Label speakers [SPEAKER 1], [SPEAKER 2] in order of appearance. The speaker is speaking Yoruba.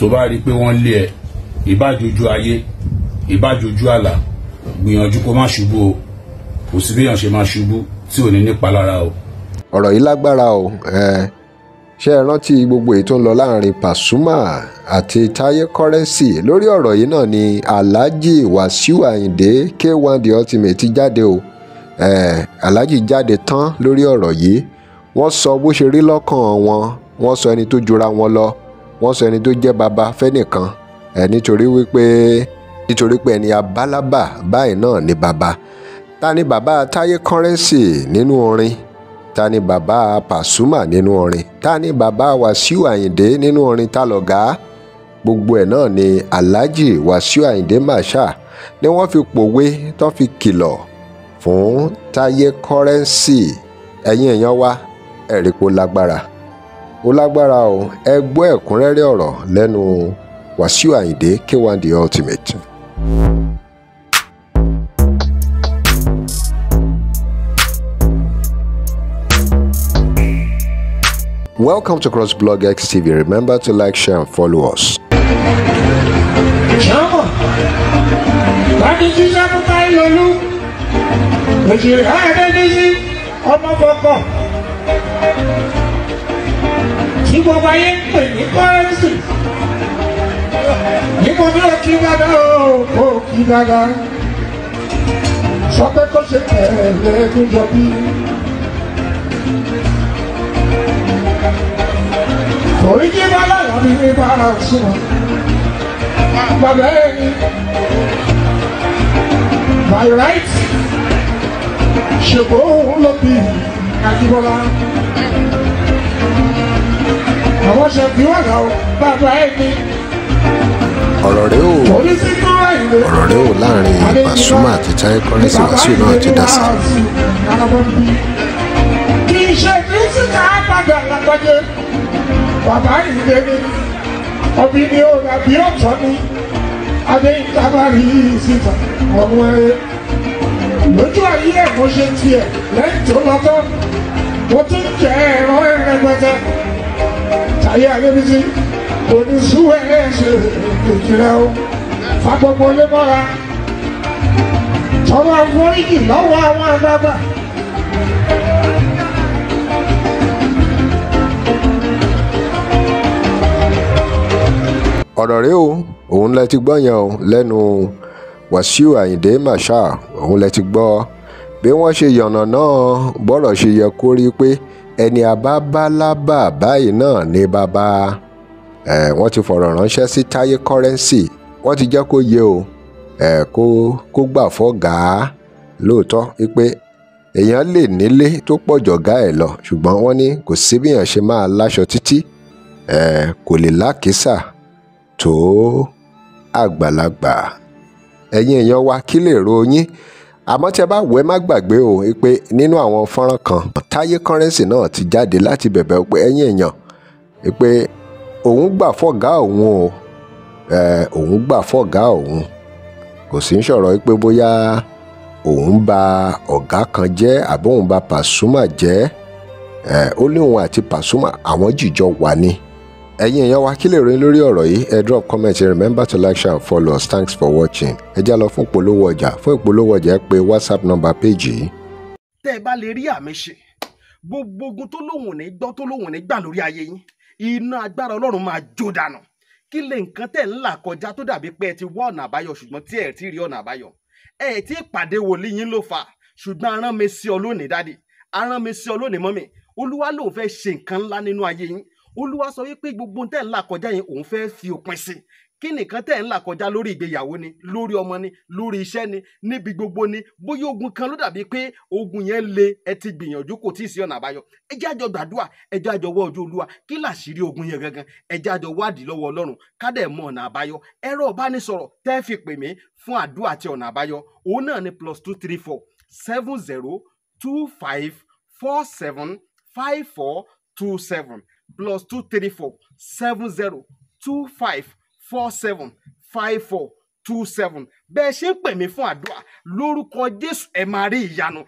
[SPEAKER 1] tó bá rí pé wọ́n lé ẹ ìbájojú ayé ìbájojú àlà gbìyànjú kó má ṣubú o kò sí béèyàn ṣe máa ṣubú tí ò ní nípa lára o.
[SPEAKER 2] ọ̀rọ̀ yìí lágbára o ṣé ẹ rántí gbogbo èyí tó ń lọ láàrin Pasuma àti Taye Currency lórí ọ̀rọ̀ yìí náà ni Alhaji Wasiu Ayinde K1 the Ultimate ti jáde o Alhaji jáde tán lórí ọ̀rọ̀ yìí wọ́n sọ bó ṣe rí lọ́kàn wọn wọ́n sọ ẹni tó jura wọn lọ wọ́n sọ ẹni tó jẹ́ baba fẹ́nìkan nítorí pé ẹni abálábà báyìí náà ni baba ta ni baba Taye Currency nínú orin ta ni baba Pasuma nínú orin ta ni baba Wasiu Ayinde nínú orin ta lọ̀gá gbogbo ẹ̀ náà ni Alhaji Wasiu Ayinde Marshal ni wọ́n fi pòwe tó fi kìlọ̀ fún Taye Currency ẹ̀yin èèyàn wa ẹ̀rí kó lágbára o ẹ gbọ́ ẹ̀kúnrẹ́rẹ́ ọ̀rọ̀ lẹ́nu Wasiu Ayinde K1 the Ultimate. Welcome to CrossBlog X TV. Remember to like, share, and follow us.
[SPEAKER 3] My right, Egbo Ohun Ajibola. Àwọn ṣẹ̀fì wà láwọ̀ bàbá ẹni.
[SPEAKER 2] ọ̀rọ̀ rẹ̀ ò láàrin Pasuma àti Taye Currency Wasiu náà ti dá sí.
[SPEAKER 3] Kì í ṣe kírísítà àpàdà lágbàjẹ́. Bàbá ìdè ni ọbí ni ó rà bí ọ̀tọ̀ ni. Adé ìtàbárí síta ọmọ ẹ. Lójú ayé ẹ̀ mo ṣe tiẹ̀ lẹ́yìn tó lọ́tọ́. Mo tún jẹ ẹ̀rọ ẹ̀rẹ́gbẹ́tẹ́. Taye Adébísí oníṣúwẹ̀ ẹ̀ ṣe ìjìnlẹ̀ o. Fagbogbo lé mọ́ra. Tọ́wọ́ àforíjì lọ́wọ́ àwọn àgbààgbà.
[SPEAKER 2] ọ̀rọ̀ rẹ̀ òun lẹ ti gbọ́ yẹn o lẹ́nu Wasiu Ayinde Marshal òun lẹ ti gbọ́ bí wọ́n ṣe yànnà náà bọ́rọ̀ ṣe yẹ kó rí pé ẹni abábálábà báyìí náà ní bàbá wọ́n ti fọ̀rọ̀ ránṣẹ́ sí Taye Currency wọ́n ti jẹ́ kó yé o kó gbà fọ́gàá lóòótọ́ wípé èèyàn lè nílé tó pọ̀ jọ̀gá ẹ̀ lọ ṣùgbọ́n wọ́n ní kò sí bí èèyàn ṣe máa láṣọ títí kò lè lákìísà tó àgbàlagbà ẹ̀yin èèyàn wa kí lè ro yín àmọ́ tí ẹ bá wẹ́ má gbàgbé o pé nínú àwọn fọ́nrán kan Taye Currency náà ti jáde láti bẹ̀bẹ̀ pé ẹ̀yin èèyàn pé òun gbà fọ́gá òun o òun gbà fọ́gá òun kò sí ń sọ̀rọ̀ pé bóyá òun bà ọ̀gá kan jẹ́ àbí òun bà Pasuma jẹ́ ó ní òun àti Pasuma àwọn jìjọ wà ní. ẹ̀yin èèyàn wa kí lè ròyìn lórí ọ̀rọ̀ yìí ẹ drop comment remember to like, share and follow us. Thanks for watching. ẹ já lọ fún ìpolówó ọjà ẹ pé WhatsApp number page yìí.
[SPEAKER 4] tẹ́ ẹ bá lè rí àmì ṣe gbogbo ogun tó lóhùn ní gbọ́ tó lóhùn ní gbà lórí ayé yín iná agbára Ọlọ́run máa jó dànù. kí lè nǹkan tẹ̀ ń là kọjá tó dàbí pé ẹ ti wá ọ̀nà àbáyọ ṣùgbọ́n tí ẹ ti rí ọ̀nà àbáyọ ẹ ti pàdé wòlíì yín ló fà ṣùgbọ́n arán mi sí ọ lónìí dádì arán mi sí ọ lónìí mọ́mì Olúwa lòun fẹ́ ṣe nǹkan ńlá nínú ayé yín. Olúwa sọ wípé gbogbo tẹ́ ń là kọjá yẹn òun fẹ́ fi òpin sí. Kí nìkan tẹ́ ń là kọjá lórí ìgbéyàwó ni lórí ọmọ ni lórí iṣẹ́ ni níbi gbogbo ni bóyá ogun kan ló dàbí pé ogun yẹn le ẹ ti gbìyànjú kò tíì sí ọ̀nà àbáyọ ẹ jẹ́ àjọ gbàdúrà ẹ jẹ́ àjọ wọ ojú Olúwa kí làṣírí ogun yẹn gangan ẹ jẹ́ àjọ wádìí lọ́wọ́ Ọlọ́run ká dẹ̀ mọ ọ̀nà àbáyọ ẹ̀rọ ìbánisọ̀rọ̀ tẹ́ fi pè mí fún àdúrà àti ọ̀nà àbáyọ òun náà ni +234 70 25 47 5427 +234 70 25 47 5427. bẹ́ẹ̀ ṣe ń pè mí fún àdúrà lórúkọ Jésù ẹ máa rí ìyanu